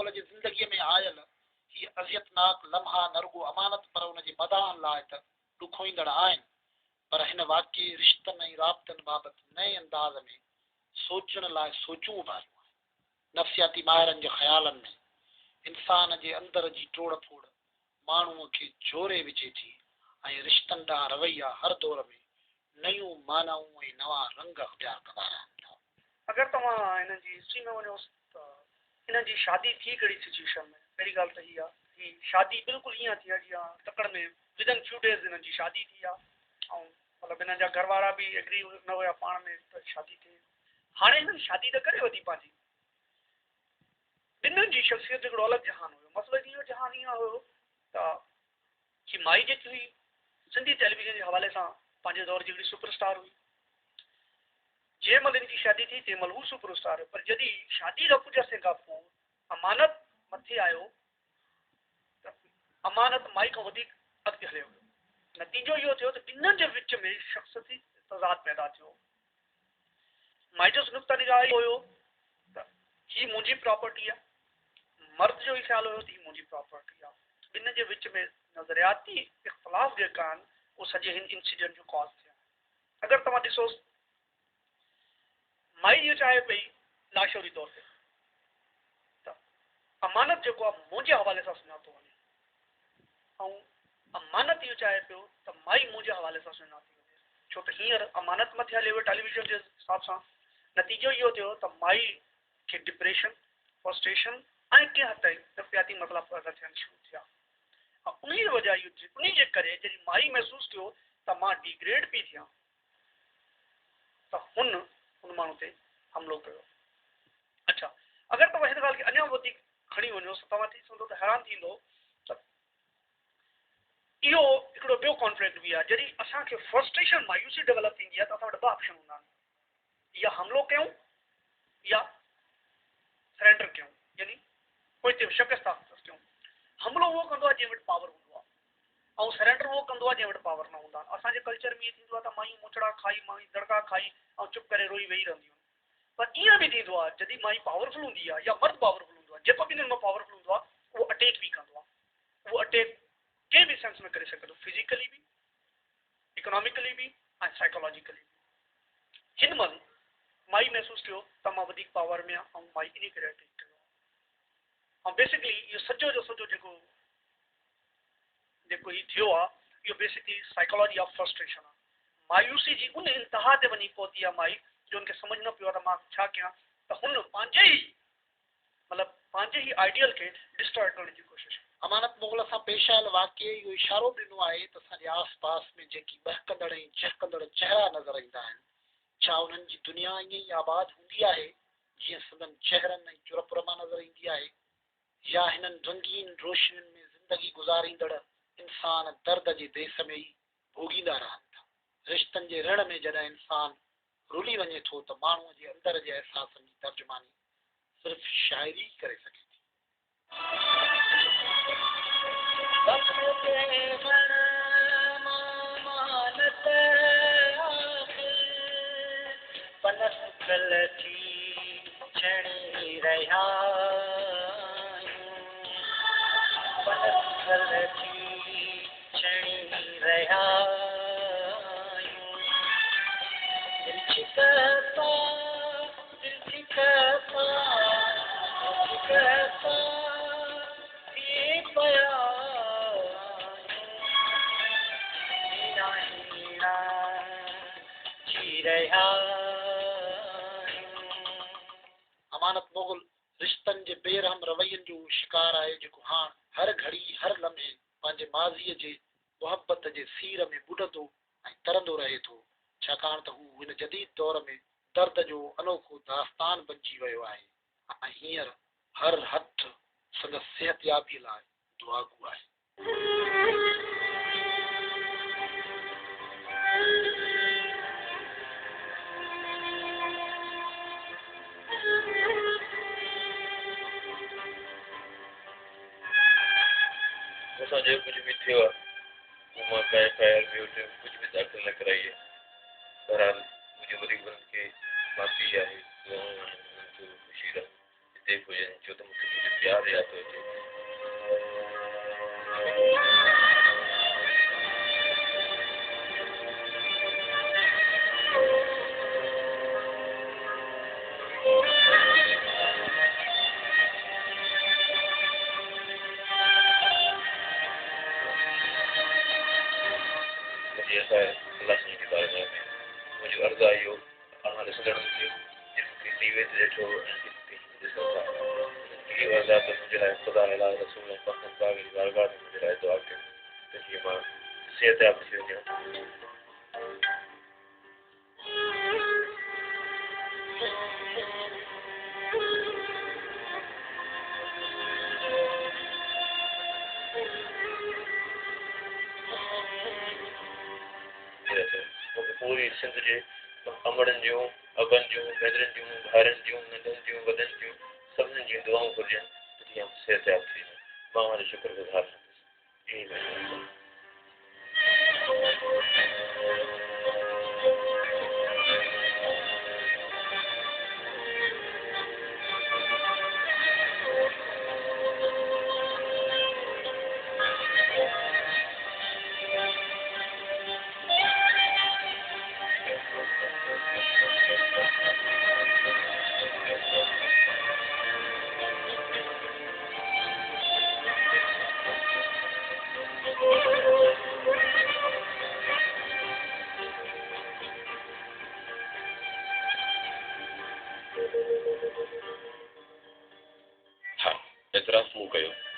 मोगल जी जिंदगी में आयल ये अज़ियतनाक लम्हा नरगो अमानत पर उन जे मदाहन लाइ त ॾुखोईंदड़ आहिनि, पर हिन वाक़ई रिश्तनि ऐं राबतनि बाबति नए अंदाज़ में सोचण लाइ सोचूं वारियूं आहिनि। नफ़्सियाती माहिरनि जे ख़्यालनि में इंसान जे अंदर जी टोड़ फोड़ माण्हूअ खे जोड़े विझे थी ऐं रिश्तनि ॾांहुं रवैया हर दौर में नयूं मानाऊं ऐं नवां रंग अख़्तियार कंदा रहनि था। अगरि तव्हां हिन जी हिस्ट्री में वञो त हिन जी शादी थी कहिड़ी सिचुएशन में, पहिरीं ॻाल्हि त हीअ आहे कि शादी बिल्कुलु ईअं थी आहे जीअं तकड़ में विदिन फ्यू डेज़ हिननि जी शादी थी आहे ऐं मतिलबु हिननि जा घर वारा बि एग्री न हुया पाण में त शादी थिए। हाणे हिननि शादी त करे वधी पंहिंजी, ॿिन्हिनि जी शख़्सियत हिकिड़ो अलॻि जहान हुयो। मसइलो इहो जहान ईअं हुयो त कि माई जेकी हुई सिंधी टेलीविज़न जे हवाले सां पंहिंजे दौर जी हिकिड़ी सुपरस्टार हुई। जंहिं महिल हिन जी शादी थी तंहिं महिल हू सुपरस्टार हुयो, पर जॾहिं शादी खां कुझु अरसे खां पोइ अमानत मथे आयो त अमानत माई खां वधीक अॻिते हलियो वियो। नतीजो इहो थियो त ॿिन्हिनि जे विच में शख़्सियती तज़ाद पैदा थियो। माई जो नुक़्ता निगाह इहो हुयो त हीअ मुंहिंजी प्रॉपर्टी आहे, मर्द जो ई ख़्यालु हुयो त हीअ मुंहिंजी प्रॉपर्टी आहे। ॿिन्हिनि जे विच में नज़रियाती इख़्तिलाफ़ जेका आहिनि उहो सॼे हिन इंसिडेंट जो कॉज़ थिया। अगरि तव्हां ॾिसो माई इहो चाहे पई लाशोरी तौर ते त अमानत जेको आहे मुंहिंजे हवाले सां सुञातो वञे ऐं अमानत इहो चाहे पियो त माई मुंहिंजे हवाले सां सुञाती वञे, छो त हींअर अमानत मथे हले वियो टेलीविज़न जे हिसाब सां। नतीजो इहो थियो त माई खे डिप्रेशन, फ्रस्ट्रेशन ऐं कंहिं हद ताईं नफ़सियाती मसइला पैदा थियणु शुरू थिया। ऐं उन जी वजह उन जे करे जॾहिं माई महसूसु कयो त मां डिग्रेड पई थियां त हुन माण्हू ते हमिलो कयो। अच्छा, अगरि तव्हां हिन ॻाल्हि खे अञा वधीक खणी वञो त तव्हां थी सघंदो त हैरान थींदो त इहो हिकिड़ो ॿियो कॉन्फ्लिक्ट बि आहे। जॾहिं असांखे फ्रस्ट्रेशन मायूसी डेवलप थींदी आहे त असां वटि ॿ ऑप्शन हूंदा आहिनि, या हमिलो कयूं या सरेंडर कयूं, यानी कोई ते शिकस्त कयूं। हमिलो उहो कंदो आहे जंहिं वटि पावर हूंदो आहे ऐं सरेंडर उहो कंदो आहे जंहिं वटि पावर न हूंदा आहिनि। असांजे कल्चर में इहो थींदो आहे त मायूं मुचड़ा खाई, मायूं दड़का खाई ऐं चुप करे रोई वेही रहंदियूं आहिनि। पर ईअं बि थींदो आहे जॾहिं माई पावरफुल हूंदी आहे या मर्द पावरफुल हूंदो आहे, जेको बि हिननि मां पावरफुल हूंदो आहे उहो अटैक बि कंदो आहे। उहो अटैक कंहिं बि सेंस में करे सघंदो, फिज़िकली बि, इकोनॉमिकली बि ऐं साइकोलॉजिकली बि। हिन महिल माई महसूसु कयो त मां वधीक पावर में आहियां ऐं माई इन करे अटैक कयो। ऐं बेसिकली इहो सॼो जो सॼो जेको ही थियो आहे इहो बेसिकली साइकोलॉजी ऑफ फ्रस्ट्रेशन आहे। मायूसी जी उन इंतहा ते वञी पहुती आहे माई जो उनखे सम्झ न पियो आहे त मां छा कयां, त हुन पंहिंजे ई आइडियल खे डिस्ट्रॉय करण जी कोशिशि। अमानत मुग़ल सां पेश आयल वाक़िए इहो इशारो ॾिनो आहे त असांजे आस पास में जेकी बहकंदड़ ऐं चहकंदड़ चेहरा नज़र ईंदा आहिनि, छा उन्हनि जी दुनिया ईअं ई आबाद हूंदी आहे जीअं सदन चेहरनि ऐं चुरपुर मां नज़र ईंदी आहे, या हिननि रंगीन रोशनियुनि में ज़िंदगी गुज़ारींदड़ इंसान दर्द जे देस में ई भोगींदा रहनि था। रिश्तनि जे ऋण में जॾहिं इंसान रुली वञे थो त माण्हूअ जे अंदर जे अहसासनि जी तर्जुमानी सिर्फ़ शाइरी करे सघे थी। अमानत मुग़ल रिश्तनि जे बेरहम रवैयनि जो शिकार आहे जेको हाणे हर घड़ी हर लम्हे पंहिंजे माज़ीअ जे मुहबत जे सीर में ॿुॾंदो ऐं तरंदो रहे थो, छाकाणि त हू हिन जदीद दौर में दर्द जो अनोखो दास्तान बणिजी वियो आहे ऐं हींअर हर हथ संदसि सिहतयाबीअ लाइ दुआगू आहे। जो कुछ भी थियो आहे मां का एफआईआर भी उठे कुछ भी दाख़िल न कराई है। बहरहाल मुझे वरी के माफ़ी है तो खुशी रहा नज़दीक हुजनि छो त मूंखे तुंहिंजो प्यार यादि थो अचे मुझे ऐसा है अल्लाह सुन की बारगाह में मुझे अर्ज़ आहे इहो तव्हां ॾिसंदड़नि खे जिन खे टीवीअ ते ॾिठो ऐं जिन खे ॾिसनि था उन्हनि खे इहो अर्ज़ु आहे त मुंहिंजे लाइ ख़ुदा अला रसूल ऐं पखन पाक जी बारगाह में मुंहिंजे लाइ दुआ कयो त जीअं मां सिहतयाब थी वञा मूंखे पूरी सिंध जे अमड़नि जूं अबनि जूं भेनरुनि जूं भाइरनि जूं नंढनि जूं वॾनि जूं सभिनीनि जूं दुआऊं घुरिजनि त जीअं सिहतयाब थी वञे मां उनजो शुक्रगुज़ार रहंदुसि ईअं महिरबानी हा एतिराफ़ मूं कयो